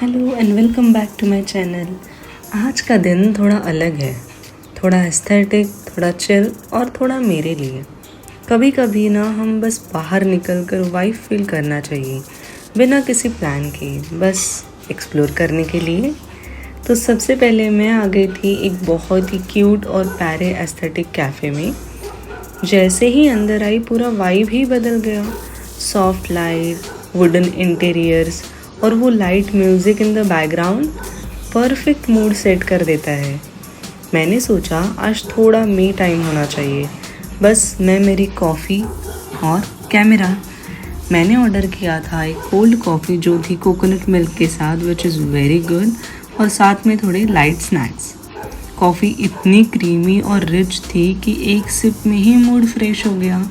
Hello and welcome back to my channel. आज का दिन थोड़ा अलग है, थोड़ा एस्थेटिक, थोड़ा चिल और थोड़ा मेरे लिए। कभी कभी ना हम बस बाहर निकल कर वाइब फील करना चाहिए, बिना किसी प्लान के, बस एक्सप्लोर करने के लिए। तो सबसे पहले मैं आ गई थी एक बहुत ही क्यूट और प्यारे एस्थेटिक कैफ़े में। जैसे ही अंदर आई पूरा वाइब ही बदल गया। सॉफ्ट लाइट, वुडन इंटीरियर्स और वो light music in the background perfect mood set कर देता है। मैंने सोचा आज थोड़ा मी टाइम होना चाहिए, बस मैं, मेरी कॉफ़ी और कैमरा। मैंने ऑर्डर किया था एक कोल्ड कॉफ़ी जो थी कोकोनट मिल्क के साथ, विच इज़ वेरी गुड, और साथ में थोड़े लाइट स्नैक्स। कॉफ़ी इतनी क्रीमी और रिच थी कि एक सिप में ही मूड फ्रेश हो गया।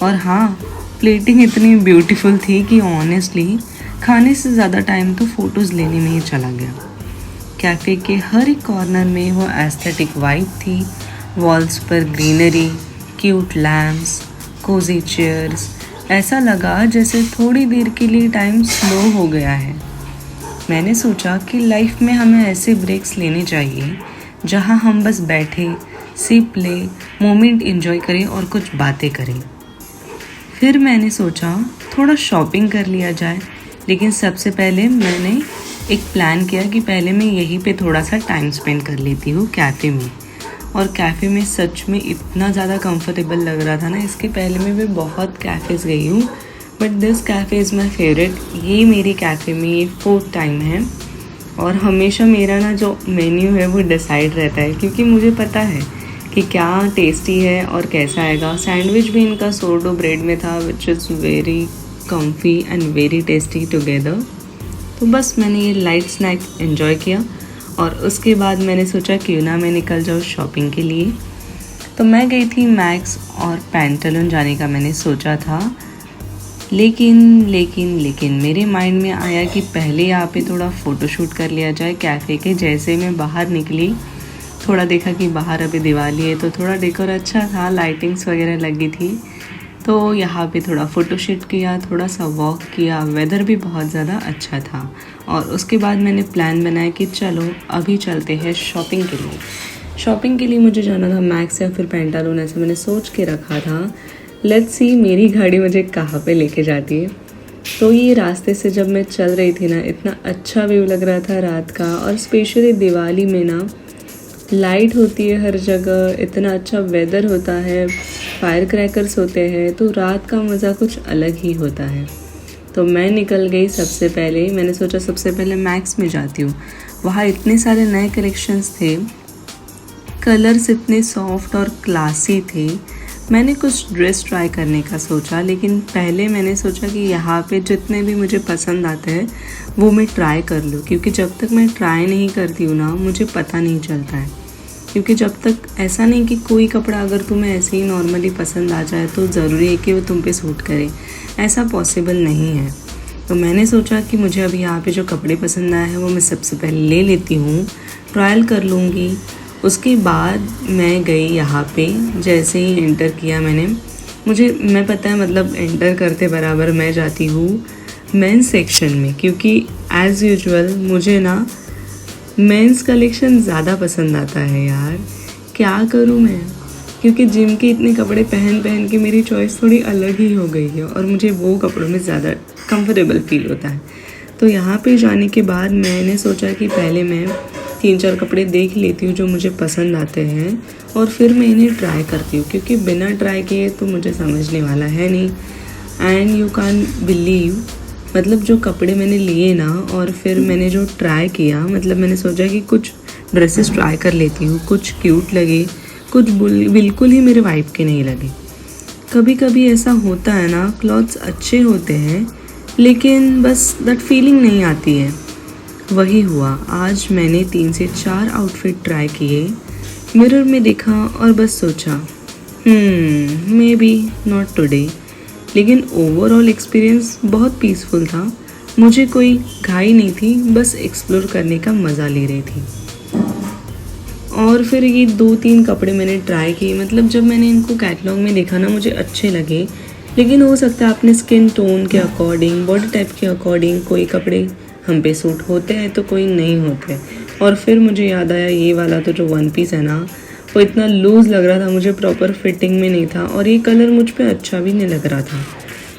और हाँ, प्लेटिंग इतनी ब्यूटीफुल थी कि ऑनेस्टली खाने से ज़्यादा टाइम तो फ़ोटोज़ लेने में ही चला गया। कैफ़े के हर एक कॉर्नर में वो एस्थेटिक वाइब थी। वॉल्स पर greenery, cute lamps, cosy chairs. ऐसा लगा जैसे थोड़ी देर के लिए टाइम स्लो हो गया है। मैंने सोचा कि लाइफ में हमें ऐसे ब्रेक्स लेने चाहिए जहाँ हम बस बैठे, सिप लें, मोमेंट एंजॉय करें और कुछ बातें करें। फिर मैंने सोचा थोड़ा शॉपिंग कर लिया जाए, लेकिन सबसे पहले मैंने एक प्लान किया कि पहले मैं यहीं पे थोड़ा सा टाइम स्पेंड कर लेती हूँ कैफ़े में। और कैफ़े में सच में इतना ज़्यादा कंफर्टेबल लग रहा था ना। इसके पहले मैं भी बहुत कैफ़ेज़ गई हूँ, but this cafe is my favourite. ये मेरी कैफ़े में ये 4th टाइम है और हमेशा मेरा ना जो मेन्यू है वो डिसाइड रहता है, क्योंकि मुझे पता है कि क्या टेस्टी है और कैसा आएगा। सैंडविच भी इनका सोरडो ब्रेड में था, which is very comfy and very tasty together. तो बस मैंने ये लाइट स्नैक एंजॉय किया और उसके बाद मैंने सोचा क्यों ना मैं निकल जाऊँ शॉपिंग के लिए। तो मैं गई थी मैक्स और पैंटालून जाने का मैंने सोचा था, लेकिन मेरे माइंड में आया कि पहले यहाँ पे थोड़ा फ़ोटोशूट कर लिया जाए कैफ़े के। जैसे मैं बाहर निकली, थोड़ा देखा कि बाहर अभी दिवाली है तो थोड़ा डेकोर अच्छा था, लाइटिंग्स वगैरह लगी थी। तो यहाँ पे थोड़ा फ़ोटोशूट किया, थोड़ा सा वॉक किया, वेदर भी बहुत ज़्यादा अच्छा था। और उसके बाद मैंने प्लान बनाया कि चलो अभी चलते हैं शॉपिंग के लिए। शॉपिंग के लिए मुझे जाना था मैक्स या फिर पैंटालून, ऐसा मैंने सोच के रखा था। लेट्स सी मेरी गाड़ी मुझे कहाँ पे लेके जाती है। तो ये रास्ते से जब मैं चल रही थी ना, इतना अच्छा व्यू लग रहा था रात का। और स्पेशली दिवाली में ना लाइट होती है हर जगह, इतना अच्छा वेदर होता है, फायर क्रैकर्स होते हैं, तो रात का मज़ा कुछ अलग ही होता है। तो मैं निकल गई। सबसे पहले मैंने सोचा सबसे पहले मैक्स में जाती हूँ। वहाँ इतने सारे नए कलेक्शंस थे, कलर्स इतने सॉफ्ट और क्लासी थे। मैंने कुछ ड्रेस ट्राई करने का सोचा, लेकिन पहले मैंने सोचा कि यहाँ पे जितने भी मुझे पसंद आते हैं वो मैं ट्राई कर लूँ, क्योंकि जब तक मैं ट्राई नहीं करती हूँ ना मुझे पता नहीं चलता है। क्योंकि जब तक ऐसा नहीं कि कोई कपड़ा अगर तुम्हें ऐसे ही नॉर्मली पसंद आ जाए तो ज़रूरी है कि वो तुम पे सूट करे, ऐसा पॉसिबल नहीं है। तो मैंने सोचा कि मुझे अभी यहाँ पे जो कपड़े पसंद आए हैं वो मैं सबसे पहले ले लेती हूँ, ट्रायल कर लूँगी। उसके बाद मैं गई यहाँ पे। जैसे ही एंटर किया मैं पता है, मतलब एंटर करते बराबर मैं जाती हूँ मेंस सेक्शन में, क्योंकि एज़ यूजुअल मुझे ना मेंस कलेक्शन ज़्यादा पसंद आता है यार। क्या करूँ मैं, क्योंकि जिम के इतने कपड़े पहन के मेरी चॉइस थोड़ी अलग ही हो गई है और मुझे वो कपड़ों में ज़्यादा कंफर्टेबल फील होता है। तो यहाँ पे जाने के बाद मैंने सोचा कि पहले मैं 3-4 कपड़े देख लेती हूँ जो मुझे पसंद आते हैं और फिर मैं इन्हें ट्राई करती हूँ, क्योंकि बिना ट्राई किए तो मुझे समझने वाला है नहीं। एंड यू कैन बिलीव, मतलब जो कपड़े मैंने लिए ना और फिर मैंने जो ट्राई किया, मतलब मैंने सोचा कि कुछ ड्रेसेस ट्राई कर लेती हूँ, कुछ क्यूट लगे, कुछ बिल्कुल ही मेरे वाइब के नहीं लगे। कभी कभी ऐसा होता है ना, क्लॉथ्स अच्छे होते हैं लेकिन बस दैट फीलिंग नहीं आती है। वही हुआ। आज मैंने 3 से 4 आउटफिट ट्राई किए, मिरर में देखा और बस सोचा मे बी नॉट टुडे। लेकिन ओवरऑल एक्सपीरियंस बहुत पीसफुल था। मुझे कोई घाई नहीं थी, बस एक्सप्लोर करने का मज़ा ले रही थी। और फिर ये 2-3 कपड़े मैंने ट्राई किए, मतलब जब मैंने इनको कैटलॉग में देखा ना मुझे अच्छे लगे, लेकिन हो सकता है अपने स्किन टोन के अकॉर्डिंग, बॉडी टाइप के अकॉर्डिंग कोई कपड़े हम पे सूट होते हैं तो कोई नहीं होते। और फिर मुझे याद आया ये वाला तो जो वन पीस है ना, वो इतना लूज़ लग रहा था, मुझे प्रॉपर फिटिंग में नहीं था और ये कलर मुझ पे अच्छा भी नहीं लग रहा था,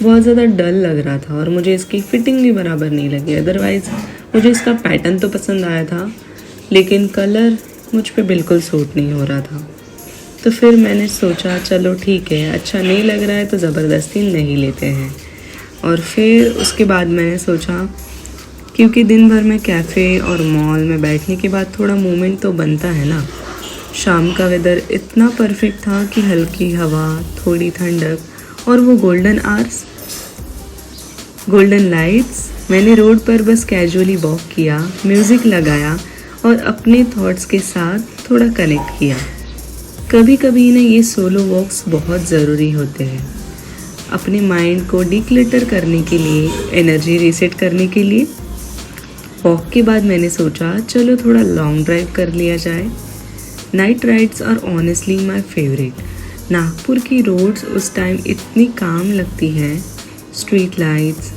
बहुत ज़्यादा डल लग रहा था और मुझे इसकी फ़िटिंग भी बराबर नहीं लगी। अदरवाइज़ मुझे इसका पैटर्न तो पसंद आया था, लेकिन कलर मुझ पे बिल्कुल सूट नहीं हो रहा था। तो फिर मैंने सोचा चलो ठीक है, अच्छा नहीं लग रहा है तो ज़बरदस्ती नहीं लेते हैं। और फिर उसके बाद मैंने सोचा, क्योंकि दिन भर में कैफ़े और मॉल में बैठने के बाद थोड़ा मूवमेंट तो बनता है ना। शाम का वेदर इतना परफेक्ट था कि हल्की हवा, थोड़ी ठंडक और वो गोल्डन लाइट्स। मैंने रोड पर बस कैजुअली वॉक किया, म्यूज़िक लगाया और अपने थॉट्स के साथ थोड़ा कनेक्ट किया। कभी कभी ना ये सोलो वॉक्स बहुत ज़रूरी होते हैं, अपने माइंड को डिक्लटर करने के लिए, एनर्जी रीसेट करने के लिए। वॉक के बाद मैंने सोचा चलो थोड़ा लॉन्ग ड्राइव कर लिया जाए। Night rides are honestly my favourite. Nagpur की रोड्स उस टाइम इतनी काम लगती हैं, स्ट्रीट लाइट्स,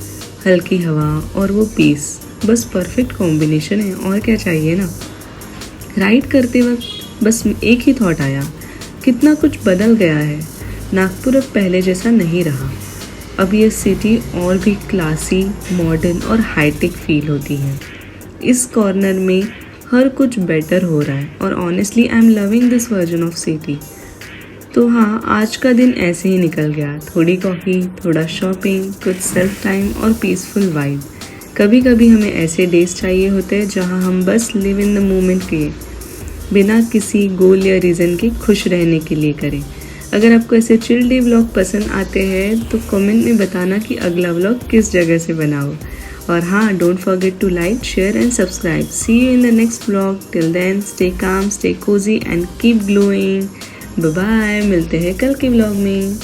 हल्की हवा और वो पीस, बस परफेक्ट कॉम्बिनेशन है। और क्या चाहिए ना। राइड करते वक्त बस एक ही थॉट आया, कितना कुछ बदल गया है। नागपुर अब पहले जैसा नहीं रहा। अब ये सिटी और भी क्लासी, मॉडर्न और हाईटेक फील होती है। इस कॉर्नर में हर कुछ बेटर हो रहा है और honestly I am loving this version of city. तो हाँ, आज का दिन ऐसे ही निकल गया। थोड़ी कॉफ़ी, थोड़ा शॉपिंग, कुछ सेल्फ टाइम और पीसफुल वाइब। कभी कभी हमें ऐसे डेज चाहिए होते हैं जहाँ हम बस लिव इन द मोमेंट किए, बिना किसी गोल या रीज़न के खुश रहने के लिए करें। अगर आपको ऐसे चिल डे व्लॉग पसंद आते हैं तो कमेंट में बताना कि अगला व्लॉग किस जगह से बनाओ। और हाँ, don't forget to like, share and subscribe. See you in the next vlog. Till then stay calm, stay cosy and keep glowing. Bye bye, मिलते हैं कल के व्लॉग में।